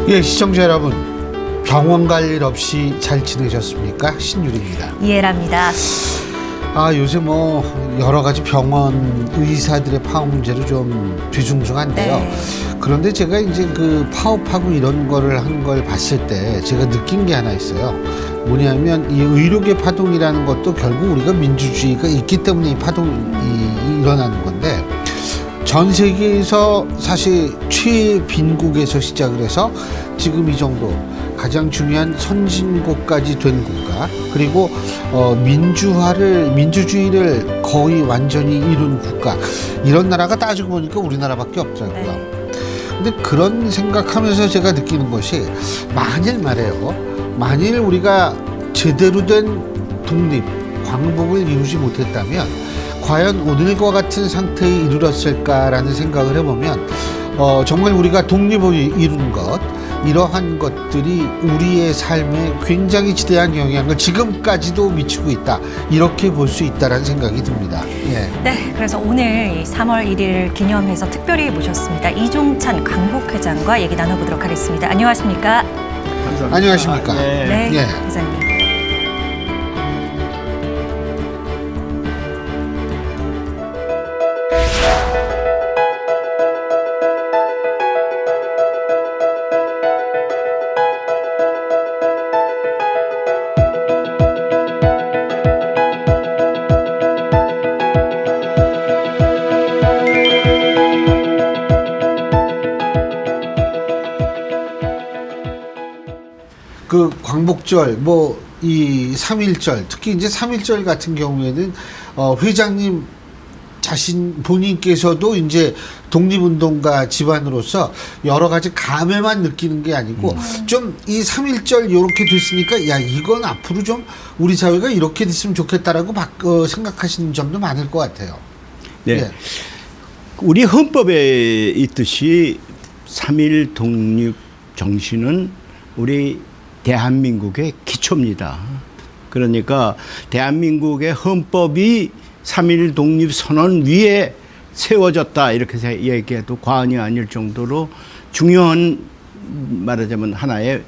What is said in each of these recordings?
예, 시청자 여러분, 병원 갈 일 없이 잘 지내셨습니까? 신유리입니다. 이해랍니다. 요새 뭐 여러 가지 병원 의사들의 파업 문제로 좀 뒤숭숭한데요. 네. 그런데 제가 이제 그 파업하고 이런 거를 한 걸 봤을 때 제가 느낀 게 하나 있어요. 뭐냐면 이 의료계 파동이라는 것도 결국 우리가 민주주의가 있기 때문에 이 파동이 일어나는 건데, 전 세계에서 사실 최빈국에서 시작을 해서 지금 이 정도 가장 중요한 선진국까지 된 국가, 그리고 민주주의를 거의 완전히 이룬 국가, 이런 나라가 따지고 보니까 우리나라밖에 없더라고요. 네. 근데 그런 생각하면서 제가 느끼는 것이, 만일 우리가 제대로 된 독립, 광복을 이루지 못했다면 과연 오늘과 같은 상태에 이르렀을까라는 생각을 해보면, 정말 우리가 독립을 이룬 것, 이러한 것들이 우리의 삶에 굉장히 지대한 영향을 지금까지도 미치고 있다, 이렇게 볼 수 있다라는 생각이 듭니다. 예. 네, 그래서 오늘 3월 1일을 기념해서 특별히 모셨습니다. 이종찬 강북회장과 얘기 나눠보도록 하겠습니다. 안녕하십니까? 감사합니다. 안녕하십니까? 네, 예. 회장님. 그 광복절, 이 3.1절, 특히 이제 3.1절 같은 경우에는 회장님 본인께서도 이제 독립운동가 집안으로서 여러 가지 감회만 느끼는 게 아니고, 좀 이 3.1절 이렇게 됐으니까, 야, 이건 앞으로 좀 우리 사회가 이렇게 됐으면 좋겠다라고 생각하시는 점도 많을 것 같아요. 네. 예. 우리 헌법에 있듯이 3.1 독립 정신은 우리 대한민국의 기초입니다. 그러니까 대한민국의 헌법이 3.1 독립 선언 위에 세워졌다, 이렇게 얘기해도 과언이 아닐 정도로 중요한, 말하자면 하나의,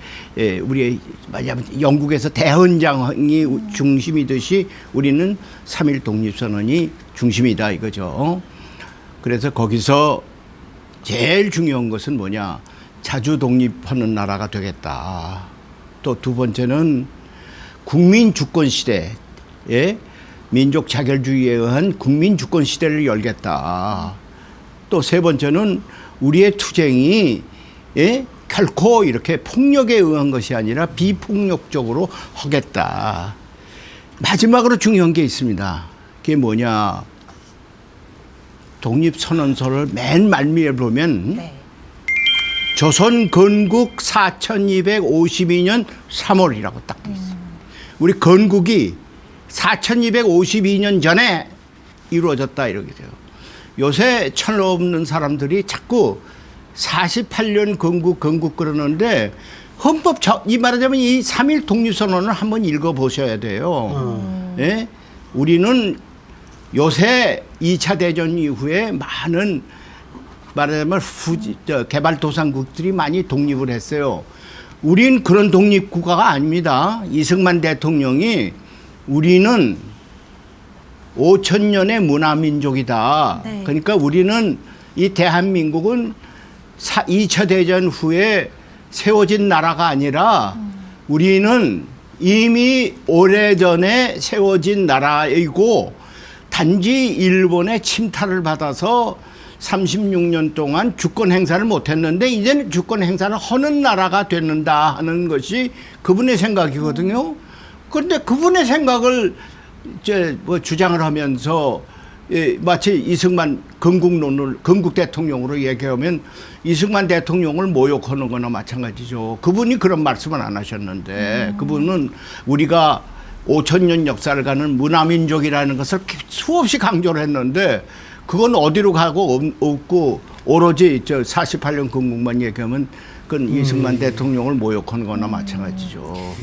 우리 말하자면 영국에서 대헌장이 중심이듯이 우리는 3.1 독립 선언이 중심이다, 이거죠. 그래서 거기서 제일 중요한 것은 뭐냐, 자주 독립하는 나라가 되겠다. 또 두 번째는 국민 주권 시대에, 민족 자결주의에 의한 국민 주권 시대를 열겠다. 또 세 번째는 우리의 투쟁이, 결코 이렇게 폭력에 의한 것이 아니라 비폭력적으로 하겠다. 마지막으로 중요한 게 있습니다. 그게 뭐냐, 독립선언서를 맨 말미에 보면, 네. 조선 건국 4252년 3월이라고 딱 돼 있어요. 우리 건국이 4252년 전에 이루어졌다, 이렇게 돼요. 요새 철없는 사람들이 자꾸 48년 건국 그러는데, 이 말하자면 이 3.1 독립선언을 한번 읽어보셔야 돼요. 예? 우리는 요새 2차 대전 이후에 많은, 말하자면 개발도상국들이 많이 독립을 했어요. 우린 그런 독립국가가 아닙니다. 이승만 대통령이 우리는 5,000년의 문화민족이다. 네. 그러니까 우리는, 이 대한민국은 2차 대전 후에 세워진 나라가 아니라 우리는 이미 오래전에 세워진 나라이고, 단지 일본의 침탈을 받아서 36년 동안 주권 행사를 못했는데 이제는 주권 행사를 하는 나라가 됐는다 하는 것이 그분의 생각이거든요. 그런데 그분의 생각을 이제 주장을 하면서, 마치 이승만 건국 대통령으로 얘기하면 이승만 대통령을 모욕하는 거나 마찬가지죠. 그분이 그런 말씀을 안 하셨는데, 그분은 우리가 5,000년 역사를 가는 문화민족이라는 것을 수없이 강조를 했는데, 그건 어디로 가고 없고 오로지 저 48년 건국만 얘기하면 그건 이승만 대통령을 모욕한 거나 마찬가지죠.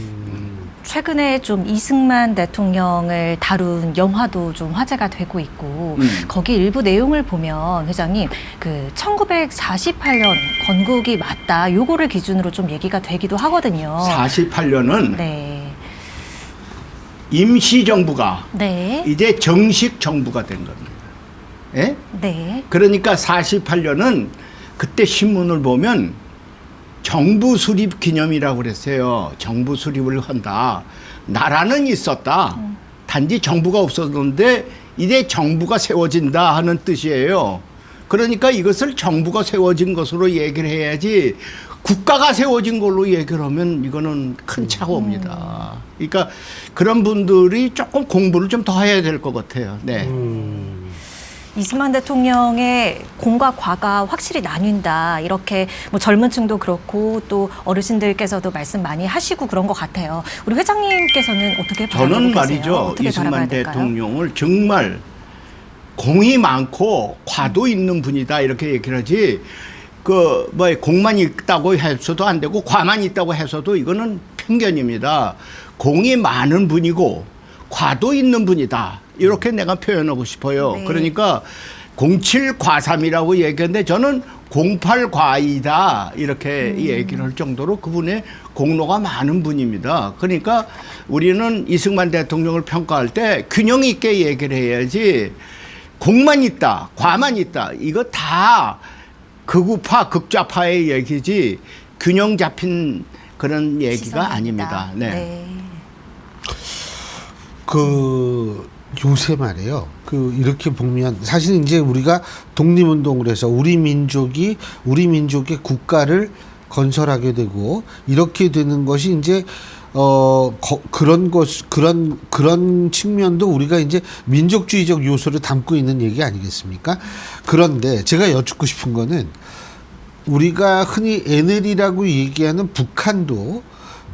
최근에 좀 이승만 대통령을 다룬 영화도 좀 화제가 되고 있고 거기 일부 내용을 보면 회장님 그 1948년 건국이 맞다 요거를 기준으로 좀 얘기가 되기도 하거든요. 48년은 네. 임시정부가 네. 이제 정식 정부가 된 겁니다. 예? 네. 그러니까 48년은 그때 신문을 보면 정부 수립 기념이라고 그랬어요. 정부 수립을 한다. 나라는 있었다. 단지 정부가 없었는데 이제 정부가 세워진다 하는 뜻이에요. 그러니까 이것을 정부가 세워진 것으로 얘기를 해야지 국가가 세워진 걸로 얘기를 하면 이거는 큰 착오입니다. 그러니까 그런 분들이 조금 공부를 좀 더 해야 될 것 같아요. 네. 이승만 대통령의 공과 과가 확실히 나뉜다. 이렇게 뭐 젊은 층도 그렇고 또 어르신들께서도 말씀 많이 하시고 그런 것 같아요. 우리 회장님께서는 어떻게 바라보고 저는 계세요? 말이죠. 어떻게 이승만 바라봐야 될까요? 대통령을 정말 공이 많고 과도 있는 분이다 이렇게 얘기를 하지 그 뭐 공만 있다고 해서도 안 되고 과만 있다고 해서도 이거는 편견입니다. 공이 많은 분이고 과도 있는 분이다. 이렇게 내가 표현하고 싶어요. 네. 그러니까 07과삼이라고 얘기하는데 저는 08과이다 이렇게 얘기를 할 정도로 그분의 공로가 많은 분입니다. 그러니까 우리는 이승만 대통령을 평가할 때 균형 있게 얘기를 해야지 공만 있다, 과만 있다 이거 다 극우파, 극좌파의 얘기지 균형 잡힌 그런 얘기가 아닙니다. 네. 네. 그 요새 말이에요. 그 이렇게 보면 사실 이제 우리가 독립운동을 해서 우리 민족의 국가를 건설하게 되고 이렇게 되는 것이 이제 그런 측면도 우리가 이제 민족주의적 요소를 담고 있는 얘기 아니겠습니까? 그런데 제가 여쭙고 싶은 거는 우리가 흔히 NL이라고 얘기하는 북한도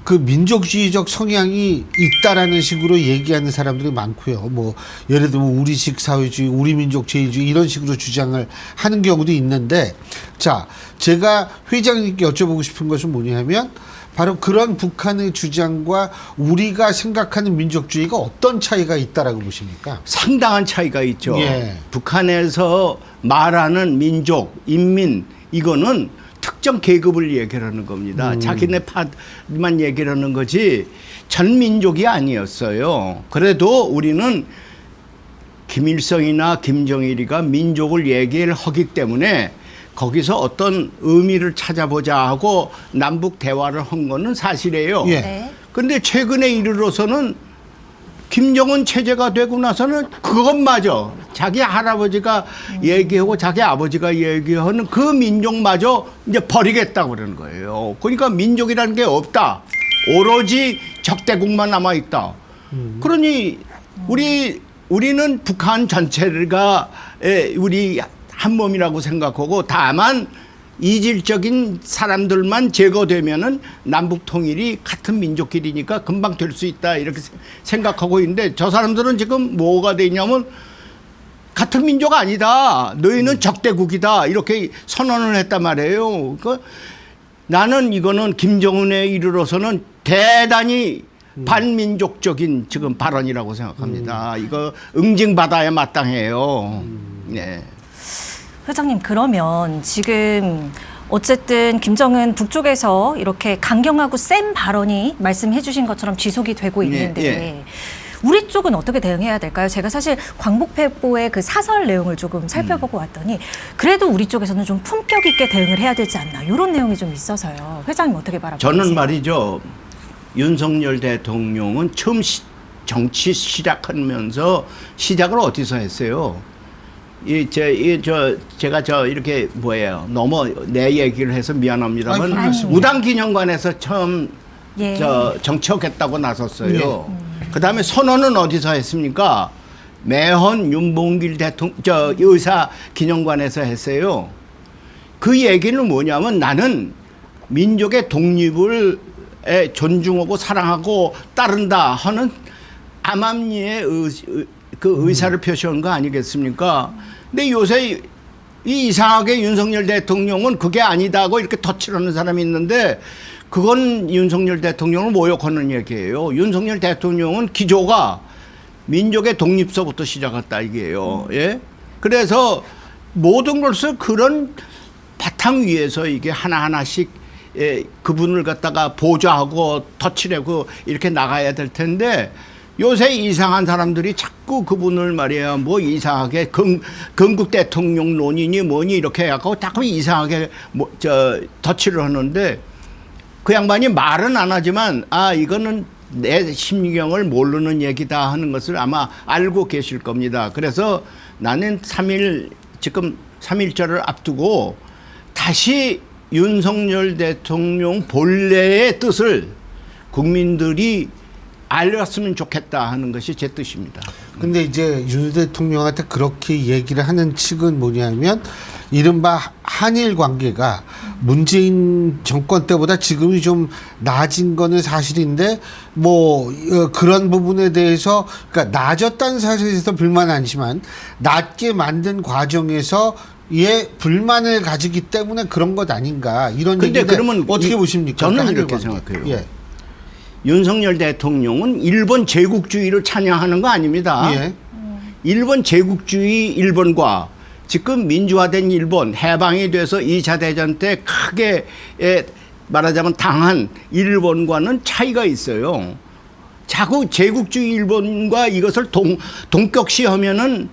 그 민족주의적 성향이 있다라는 식으로 얘기하는 사람들이 많고요. 뭐 예를 들면 우리식 사회주의, 우리 민족 제일주의 이런 식으로 주장을 하는 경우도 있는데, 자, 제가 회장님께 여쭤보고 싶은 것은 뭐냐면 바로 그런 북한의 주장과 우리가 생각하는 민족주의가 어떤 차이가 있다라고 보십니까? 상당한 차이가 있죠. 예. 북한에서 말하는 민족, 인민 이거는 특정 계급을 얘기하는 겁니다. 자기네 파만 얘기하는 거지 전 민족이 아니었어요. 그래도 우리는 김일성이나 김정일이가 민족을 얘기를 하기 때문에 거기서 어떤 의미를 찾아보자 하고 남북 대화를 한 거는 사실이에요. 예. 네. 근데 최근에 이르러서는 김정은 체제가 되고 나서는 그것마저 자기 할아버지가 얘기하고 자기 아버지가 얘기하는 그 민족마저 이제 버리겠다고 그러는 거예요. 그러니까 민족이라는 게 없다. 오로지 적대국만 남아있다. 그러니 우리는 북한 전체가 우리 한 몸이라고 생각하고 다만 이질적인 사람들만 제거되면은 남북 통일이 같은 민족끼리니까 금방 될 수 있다 이렇게 생각하고 있는데 저 사람들은 지금 뭐가 되냐면 같은 민족 아니다. 너희는 적대국이다. 이렇게 선언을 했단 말이에요. 그러니까 나는 이거는 김정은에 이르러서는 대단히 반민족적인 지금 발언이라고 생각합니다. 이거 응징받아야 마땅해요. 네. 회장님 그러면 지금 어쨌든 김정은 북쪽에서 이렇게 강경하고 센 발언이 말씀해 주신 것처럼 지속이 되고 있는데 예. 우리 쪽은 어떻게 대응해야 될까요? 제가 사실 광복회보의 그 사설 내용을 조금 살펴보고 왔더니 그래도 우리 쪽에서는 좀 품격 있게 대응을 해야 되지 않나 이런 내용이 좀 있어서요. 회장님 어떻게 바라보세요? 저는 말이죠. 윤석열 대통령은 처음 정치 시작하면서 시작을 어디서 했어요? 제가 이렇게 너무 내 얘기를 해서 미안합니다만 아니, 우당기념관에서 처음 예. 정치하겠다고 나섰어요. 그 다음에 선언은 어디서 했습니까? 매헌 윤봉길 대통령 의사 기념관에서 했어요. 그 얘기는 뭐냐면 나는 민족의 독립을 존중하고 사랑하고 따른다 하는 암암리의 그 의사를 표시한 거 아니겠습니까? 근데 요새 이상하게 윤석열 대통령은 그게 아니다고 이렇게 덧칠하는 사람이 있는데 그건 윤석열 대통령을 모욕하는 얘기예요. 윤석열 대통령은 기조가 민족의 독립서부터 시작했다 이게요. 예? 그래서 모든 것을 그런 바탕 위에서 이게 하나하나씩 그분을 갖다가 보좌하고 덧칠하고 이렇게 나가야 될 텐데 요새 이상한 사람들이 자꾸 그분을 말이야 뭐 이상하게 건국 대통령 논의니 뭐니 이렇게 해갖고 자꾸 이상하게 덧칠을 하는데 그 양반이 말은 안 하지만 이거는 내 심경을 모르는 얘기다 하는 것을 아마 알고 계실 겁니다. 그래서 나는 지금 3.1절을 앞두고 다시 윤석열 대통령 본래의 뜻을 국민들이 알렸으면 좋겠다 하는 것이 제 뜻입니다. 근데 이제 윤 대통령한테 그렇게 얘기를 하는 측은 뭐냐면 이른바 한일 관계가 문재인 정권 때보다 지금이 좀 나아진 거는 사실인데 뭐 그런 부분에 대해서 그러니까 나아졌다는 사실에서 불만 아니지만 낮게 만든 과정에서 불만을 가지기 때문에 그런 것 아닌가 이런 얘기인데 그러면 어떻게 보십니까? 저는 한일 이렇게 관계. 생각해요. 예. 윤석열 대통령은 일본 제국주의를 찬양하는 거 아닙니다. 예. 일본 제국주의 일본과 지금 민주화된 일본 해방이 돼서 2차 대전 때 크게 말하자면 당한 일본과는 차이가 있어요. 자꾸 제국주의 일본과 이것을 동격시하면은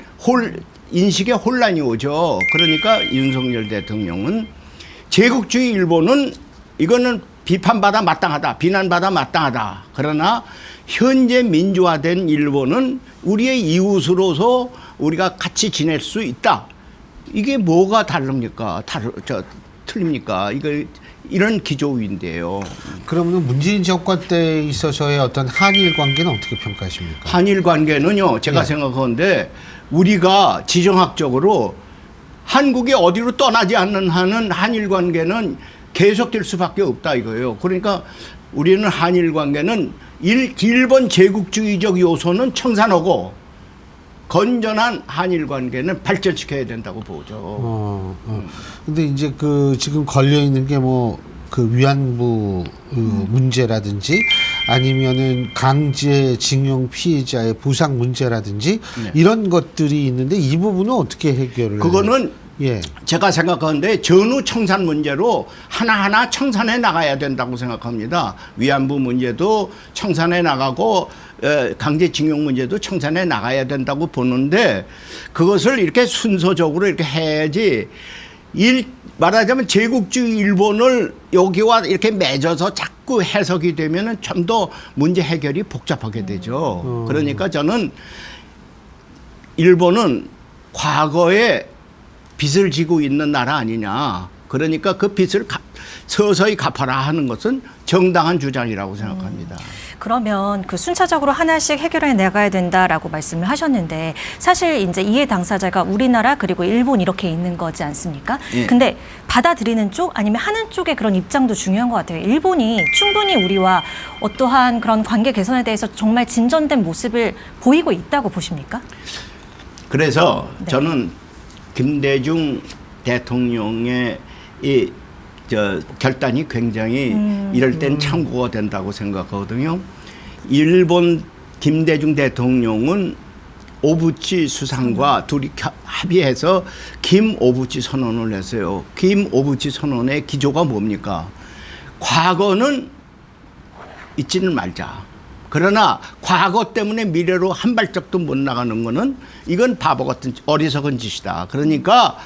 인식에 혼란이 오죠. 그러니까 윤석열 대통령은 제국주의 일본은 이거는 비판받아 마땅하다, 비난받아 마땅하다. 그러나 현재 민주화된 일본은 우리의 이웃으로서 우리가 같이 지낼 수 있다. 이게 뭐가 다릅니까? 틀립니까? 이런 기조인데요. 그러면 문재인 정권 때 있어서의 어떤 한일 관계는 어떻게 평가하십니까? 한일 관계는요, 제가 생각하는데 우리가 지정학적으로 한국이 어디로 떠나지 않는 한은 한일 관계는 계속될 수밖에 없다 이거예요. 그러니까 우리는 한일 관계는 일본 제국주의적 요소는 청산하고 건전한 한일 관계는 발전시켜야 된다고 보죠. 근데 이제 지금 걸려 있는 게 그 위안부 문제라든지 아니면은 강제징용 피해자의 보상 문제라든지 이런 것들이 있는데 이 부분은 어떻게 해결을? 그거는 제가 생각하는데 전후 청산 문제로 하나하나 청산해 나가야 된다고 생각합니다. 위안부 문제도 청산해 나가고 강제징용 문제도 청산해 나가야 된다고 보는데 그것을 이렇게 순서적으로 이렇게 해야지 말하자면 제국주의 일본을 여기와 이렇게 맺어서 자꾸 해석이 되면은 좀 더 문제 해결이 복잡하게 되죠. 그러니까 저는 일본은 과거에 빚을 지고 있는 나라 아니냐. 그러니까 그 빚을 서서히 갚아라 하는 것은 정당한 주장이라고 생각합니다. 그러면 순차적으로 하나씩 해결해 나가야 된다라고 말씀을 하셨는데 사실 이제 이해 당사자가 우리나라 그리고 일본 이렇게 있는 거지 않습니까? 근데 받아들이는 쪽 아니면 하는 쪽의 그런 입장도 중요한 것 같아요. 일본이 충분히 우리와 어떠한 그런 관계 개선에 대해서 정말 진전된 모습을 보이고 있다고 보십니까? 그래서 저는 김대중 대통령의 결단이 굉장히 이럴 땐 참고가 된다고 생각하거든요. 일본 김대중 대통령은 오부치 수상과 둘이 합의해서 김오부치 선언을 했어요. 김오부치 선언의 기조가 뭡니까? 과거는 잊지는 말자. 그러나 과거 때문에 미래로 한 발짝도 못 나가는 거는 이건 바보 같은 어리석은 짓이다. 그러니까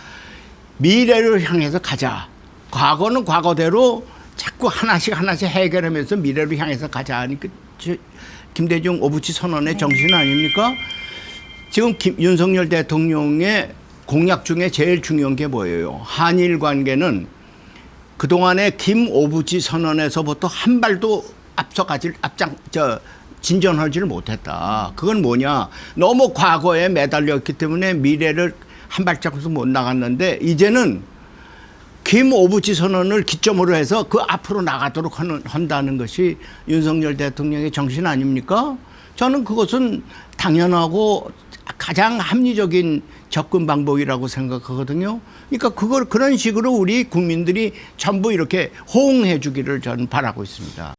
미래를 향해서 가자. 과거는 과거대로 자꾸 하나씩 해결하면서 미래를 향해서 가자 하니까 김대중 오부치 선언의 정신 아닙니까? 지금 윤석열 대통령의 공약 중에 제일 중요한 게 뭐예요? 한일 관계는 그동안의 김오부치 선언에서부터 한 발도 진전하지를 못했다. 그건 뭐냐? 너무 과거에 매달렸기 때문에 미래를 한 발짝도 못 나갔는데 이제는 김오부치 선언을 기점으로 해서 그 앞으로 나가도록 한다는 것이 윤석열 대통령의 정신 아닙니까? 저는 그것은 당연하고 가장 합리적인 접근 방법이라고 생각하거든요. 그러니까 그걸 그런 식으로 우리 국민들이 전부 이렇게 호응해 주기를 저는 바라고 있습니다.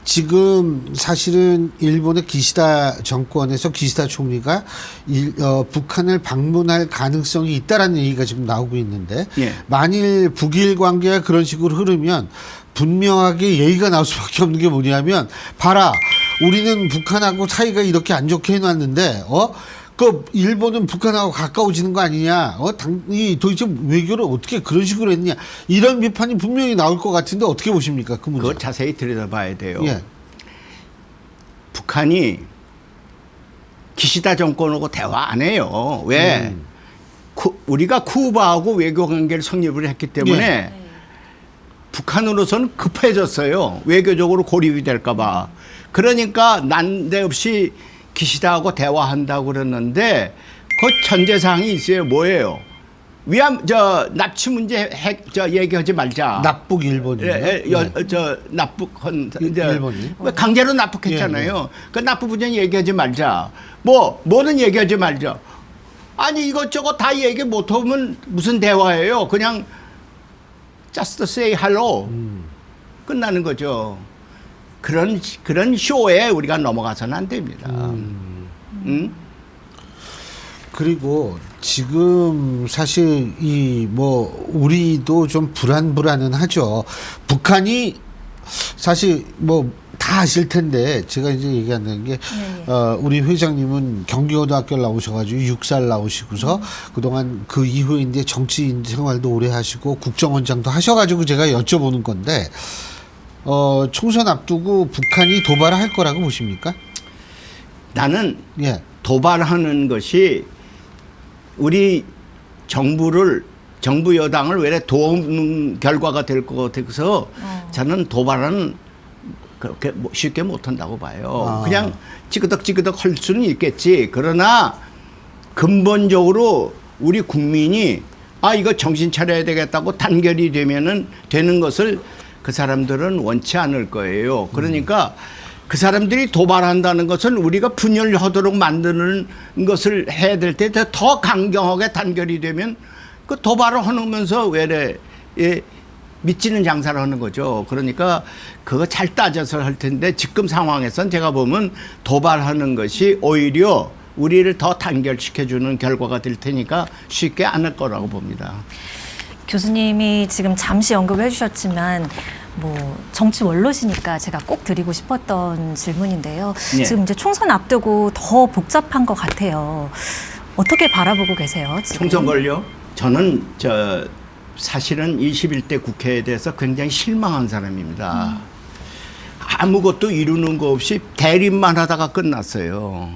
지금 사실은 일본의 기시다 정권에서 기시다 총리가 북한을 방문할 가능성이 있다라는 얘기가 지금 나오고 있는데 예. 만일 북일 관계가 그런 식으로 흐르면 분명하게 얘기가 나올 수밖에 없는 게 뭐냐면 봐라 우리는 북한하고 사이가 이렇게 안 좋게 해놨는데 그 일본은 북한하고 가까워지는 거 아니냐? 이 도대체 외교를 어떻게 그런 식으로 했냐? 이런 비판이 분명히 나올 것 같은데 어떻게 보십니까? 그 문제. 그거 자세히 들여다봐야 돼요. 예. 북한이 기시다 정권하고 대화 안 해요. 왜? 우리가 쿠바하고 외교 관계를 성립을 했기 때문에 예. 북한으로서는 급해졌어요. 외교적으로 고립이 될까 봐. 그러니까 난데없이 기시다하고 대화한다고 그랬는데 그 전제사항이 있어요. 뭐예요? 납치 문제 얘기하지 말자. 납북 일본이요. 납북한 일본이 강제로 납북했잖아요. 예, 예. 그 납북 문제 얘기하지 말자. 뭐는 얘기하지 말자. 아니 이것저것 다 얘기 못하면 무슨 대화예요? 그냥 just say hello. 끝나는 거죠. 그런 쇼에 우리가 넘어가서는 안 됩니다. 응? 그리고 지금 사실 우리도 좀 불안은 하죠. 북한이 사실 다 아실 텐데 제가 이제 얘기하는 게 우리 회장님은 경기고등학교를 나오셔가지고 6살 나오시고서 그동안 그 이후에 이제 정치인 생활도 오래 하시고 국정원장도 하셔가지고 제가 여쭤보는 건데 총선 앞두고 북한이 도발할 거라고 보십니까? 나는 예. 도발하는 것이 우리 정부 여당을 왜 도우는 결과가 될 것 같아서 저는 도발은 그렇게 쉽게 못한다고 봐요. 그냥 찌그덕찌그덕 할 수는 있겠지. 그러나 근본적으로 우리 국민이 이거 정신 차려야 되겠다고 단결이 되는 것을 그 사람들은 원치 않을 거예요. 그러니까 그 사람들이 도발한다는 것은 우리가 분열하도록 만드는 것을 해야 될 때 더 강경하게 단결이 되면 그 도발을 하면서 외래 미치는 장사를 하는 거죠. 그러니까 그거 잘 따져서 할 텐데 지금 상황에선 제가 보면 도발하는 것이 오히려 우리를 더 단결시켜주는 결과가 될 테니까 쉽게 안 할 거라고 봅니다. 교수님이 지금 잠시 언급을 해주셨지만 정치 원로시니까 제가 꼭 드리고 싶었던 질문인데요. 예. 지금 이제 총선 앞두고 더 복잡한 것 같아요. 어떻게 바라보고 계세요? 지금? 총선 걸요? 저는 사실은 21대 국회에 대해서 굉장히 실망한 사람입니다. 아무것도 이루는 거 없이 대립만 하다가 끝났어요.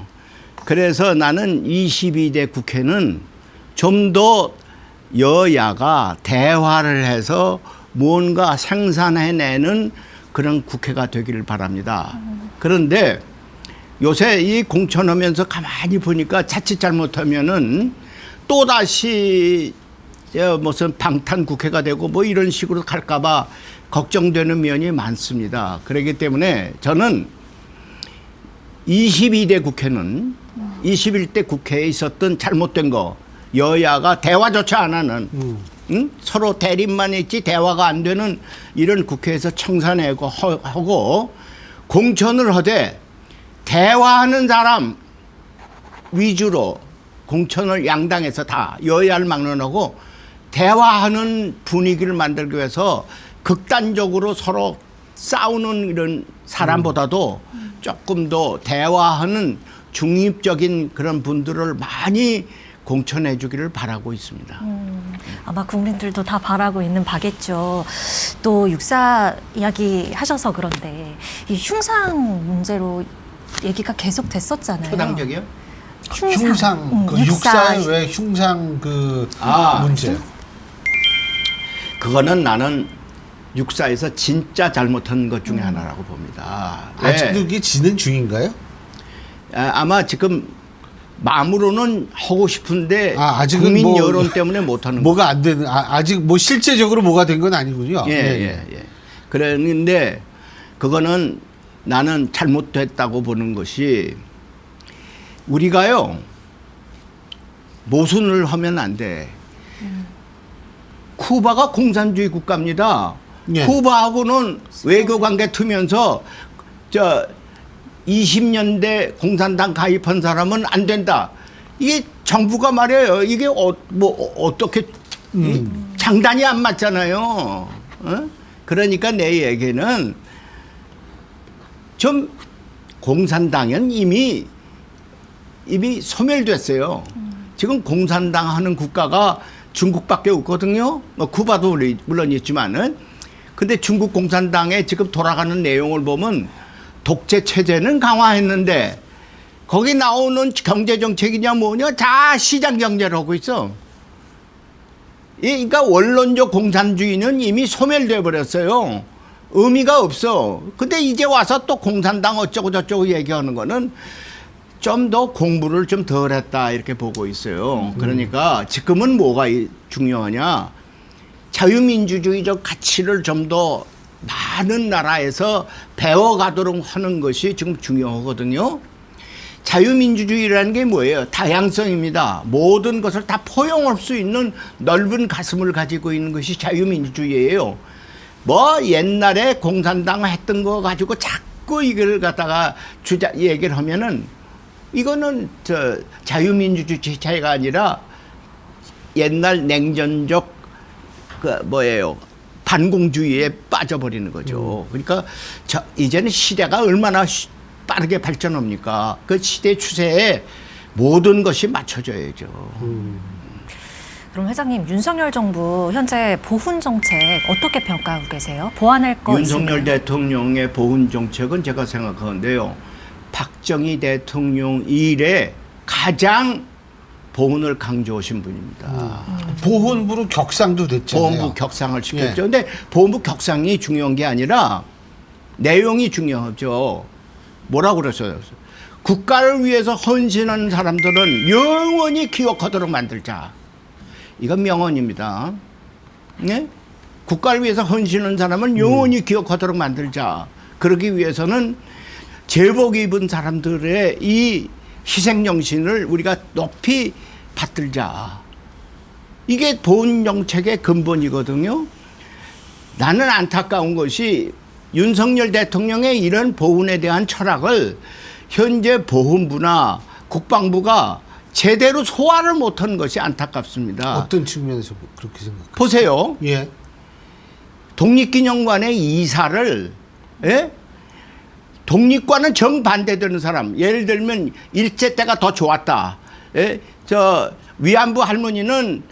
그래서 나는 22대 국회는 좀 더 여야가 대화를 해서 뭔가 생산해내는 그런 국회가 되기를 바랍니다. 그런데 요새 이 공천하면서 가만히 보니까 자칫 잘못하면은 또다시 무슨 방탄 국회가 되고 이런 식으로 갈까봐 걱정되는 면이 많습니다. 그렇기 때문에 저는 22대 국회는 21대 국회에 있었던 잘못된 거 여야가 대화조차 안 하는 서로 대립만 있지 대화가 안 되는 이런 국회에서 청산하고 하고 공천을 하되 대화하는 사람 위주로 공천을 양당에서 다 여야를 막론하고 대화하는 분위기를 만들기 위해서 극단적으로 서로 싸우는 이런 사람보다도 조금 더 대화하는 중립적인 그런 분들을 많이 공천해 주기를 바라고 있습니다. 아마 국민들도 다 바라고 있는 바겠죠. 또 육사 이야기 하셔서 그런데 이 흉상 문제로 얘기가 계속 됐었잖아요. 초당적이요? 흉상 육사의 왜 흉상 문제? 그거는 나는 육사에서 진짜 잘못한 것 중에 하나라고 봅니다. 아직도 이게 진행 중인가요? 아마 지금 마음으로는 하고 싶은데 아직은 국민 뭐 여론 때문에 못하는 뭐가 안 되는 아직 뭐 실제적으로 뭐가 된 건 아니군요. 예. 그랬는데 그거는 나는 잘못됐다고 보는 것이 우리가요 모순을 하면 안 돼. 쿠바가 공산주의 국가입니다. 예. 쿠바하고는 외교관계 트면서 20년대 공산당 가입한 사람은 안 된다. 이게 정부가 말이에요. 이게 어떻게 장단이 안 맞잖아요. 어? 그러니까 내 얘기는 좀 공산당은 이미 소멸됐어요. 지금 공산당 하는 국가가 중국밖에 없거든요. 뭐 쿠바도 물론 있지만은. 근데 중국 공산당에 지금 돌아가는 내용을 보면 독재 체제는 강화했는데 거기 나오는 경제 정책이냐 뭐냐 다 시장 경제를 하고 있어. 그러니까 원론적 공산주의는 이미 소멸돼 버렸어요. 의미가 없어. 근데 이제 와서 또 공산당 어쩌고 저쩌고 얘기하는 거는 좀 더 공부를 좀 덜 했다 이렇게 보고 있어요. 그러니까 지금은 뭐가 중요하냐. 자유민주주의적 가치를 좀 더 많은 나라에서 배워가도록 하는 것이 지금 중요하거든요. 자유민주주의라는 게 뭐예요? 다양성입니다. 모든 것을 다 포용할 수 있는 넓은 가슴을 가지고 있는 것이 자유민주주의예요. 뭐 옛날에 공산당 했던 거 가지고 자꾸 이걸 갖다가 얘기를 하면은 이거는 자유민주주의 차이가 아니라 옛날 냉전적 반공주의에 빠져버리는 거죠. 그러니까 이제는 시대가 얼마나 빠르게 발전합니까? 그 시대 추세에 모든 것이 맞춰져야죠. 그럼 회장님, 윤석열 정부 현재 보훈 정책 어떻게 평가하고 계세요? 보완할 거 윤석열 있을까요? 대통령의 보훈 정책은 제가 생각하는데요. 박정희 대통령 이래 가장 보훈을 강조하신 분입니다. 보훈부로 격상도 됐잖아요. 보훈부 격상을 시켰죠. 근데 보훈부 격상이 중요한 게 아니라 내용이 중요하죠. 뭐라고 그랬어요? 국가를 위해서 헌신하는 사람들은 영원히 기억하도록 만들자. 이건 명언입니다. 네? 국가를 위해서 헌신하는 사람은 영원히 기억하도록 만들자. 그러기 위해서는 제복 입은 사람들의 이 희생정신을 우리가 높이 받들자. 이게 보훈 정책의 근본이거든요. 나는 안타까운 것이 윤석열 대통령의 이런 보훈에 대한 철학을 현재 보훈부나 국방부가 제대로 소화를 못하는 것이 안타깝습니다. 어떤 측면에서 그렇게 생각해요? 보세요. 예. 독립기념관의 이사를 독립과는 정반대되는 사람. 예를 들면 일제 때가 더 좋았다. 위안부 할머니는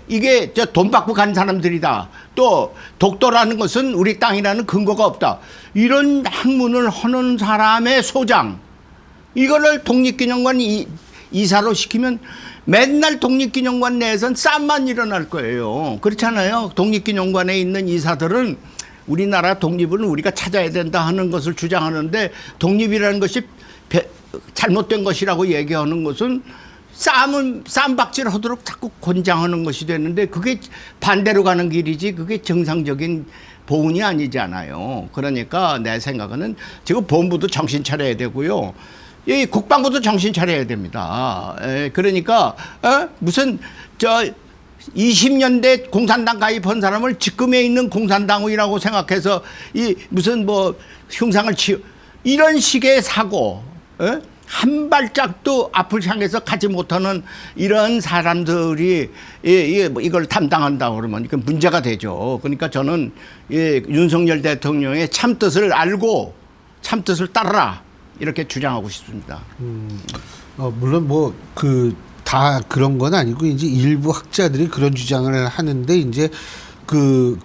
이게 돈 받고 간 사람들이다. 또 독도라는 것은 우리 땅이라는 근거가 없다. 이런 학문을 하는 사람의 소장. 이거를 독립기념관 이사로 시키면 맨날 독립기념관 내에선 싸움만 일어날 거예요. 그렇잖아요. 독립기념관에 있는 이사들은 우리나라 독립을 우리가 찾아야 된다 하는 것을 주장하는데 독립이라는 것이 잘못된 것이라고 얘기하는 것은 쌈박질 하도록 자꾸 권장하는 것이 되는데 그게 반대로 가는 길이지 그게 정상적인 보훈이 아니잖아요. 그러니까 내 생각은 지금 보훈부도 정신 차려야 되고요. 이 국방부도 정신 차려야 됩니다. 그러니까 무슨 20년대 공산당 가입한 사람을 지금에 있는 공산당이라고 생각해서 이 무슨 뭐 흉상을 이런 식의 사고 한 발짝도 앞을 향해서 가지 못하는 이런 사람들이 이걸 담당한다고 그러면 이건 문제가 되죠. 그러니까 저는 윤석열 대통령의 참뜻을 알고 참뜻을 따르라 이렇게 주장하고 싶습니다. 물론 뭐 다 그런 건 아니고 이제 일부 학자들이 그런 주장을 하는데 이제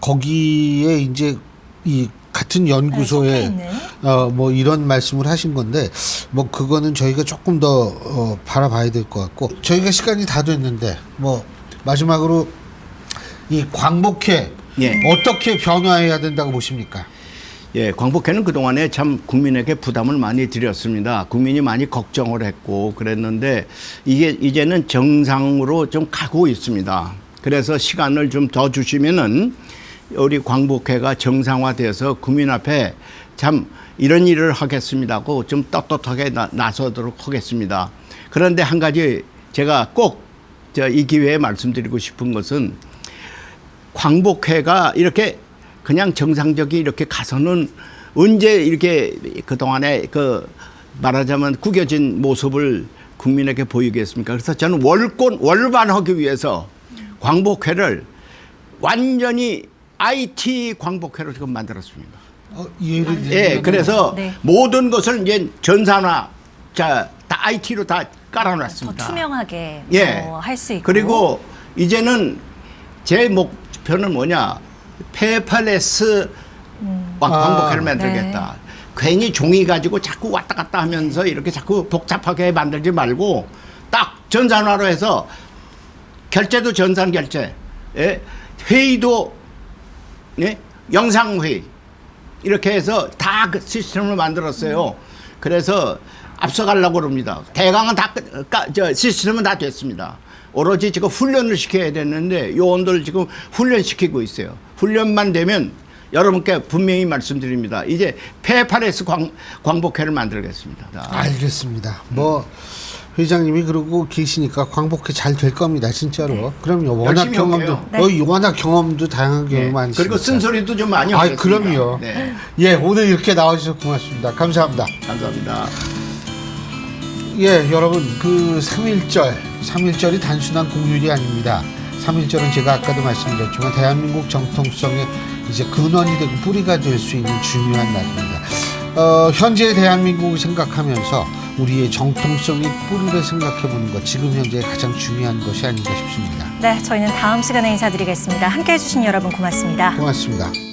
거기에 이제 이 같은 연구소에 뭐 이런 말씀을 하신 건데 뭐 그거는 저희가 조금 더 바라봐야 될 것 같고 저희가 시간이 다 됐는데 뭐 마지막으로 이 광복회 어떻게 변화해야 된다고 보십니까? 예, 광복회는 그동안에 참 국민에게 부담을 많이 드렸습니다. 국민이 많이 걱정을 했고 그랬는데 이게 이제는 정상으로 좀 가고 있습니다. 그래서 시간을 좀 더 주시면은 우리 광복회가 정상화돼서 국민 앞에 참 이런 일을 하겠습니다고 좀 떳떳하게 나서도록 하겠습니다. 그런데 한 가지 제가 꼭 이 기회에 말씀드리고 싶은 것은 광복회가 이렇게 그냥 정상적이 이렇게 가서는 언제 이렇게 그동안에 그 말하자면 구겨진 모습을 국민에게 보이겠습니까? 그래서 저는 월반하기 위해서 광복회를 완전히 IT 광복회로 지금 만들었습니다. 예를 들면 예, 그래서 네. 모든 것을 이제 전산화, 다 IT로 다 더 깔아놨습니다. 투명하게 예. 할 수 있고. 그리고 이제는 제 목표는 뭐냐? 페이퍼레스 광복회를 만들겠다. 괜히 종이 가지고 자꾸 왔다 갔다 하면서 이렇게 자꾸 복잡하게 만들지 말고 딱 전산화로 해서 결제도 전산 결제, 예? 회의도 예? 영상 회의 이렇게 해서 다 그 시스템을 만들었어요. 그래서 앞서가려고 그럽니다. 대강은 시스템은 다 됐습니다. 오로지 지금 훈련을 시켜야 되는데 요원들 지금 훈련시키고 있어요. 훈련만 되면 여러분께 분명히 말씀드립니다. 이제 페이퍼레스 광복회를 만들겠습니다. 알겠습니다. 뭐 회장님이 그러고 계시니까 광복회 잘 될 겁니다, 진짜로. 그럼요. 워낙 열심히 경험도 할게요. 워낙 경험도 다양한 경험 많으시니까. 그리고 쓴소리도 좀 많이 아, 하겠습니다. 그럼요. 네. 예, 오늘 이렇게 나와주셔서 고맙습니다. 감사합니다. 감사합니다. 예, 여러분 그 3.1절이 단순한 공휴일이 아닙니다. 3.1절은 제가 아까도 말씀드렸지만 대한민국 정통성의 이제 근원이 되고 뿌리가 될 수 있는 중요한 날입니다. 현재 대한민국을 생각하면서 우리의 정통성의 뿌리를 생각해보는 것, 지금 현재 가장 중요한 것이 아닌가 싶습니다. 네, 저희는 다음 시간에 인사드리겠습니다. 함께해 주신 여러분 고맙습니다. 고맙습니다.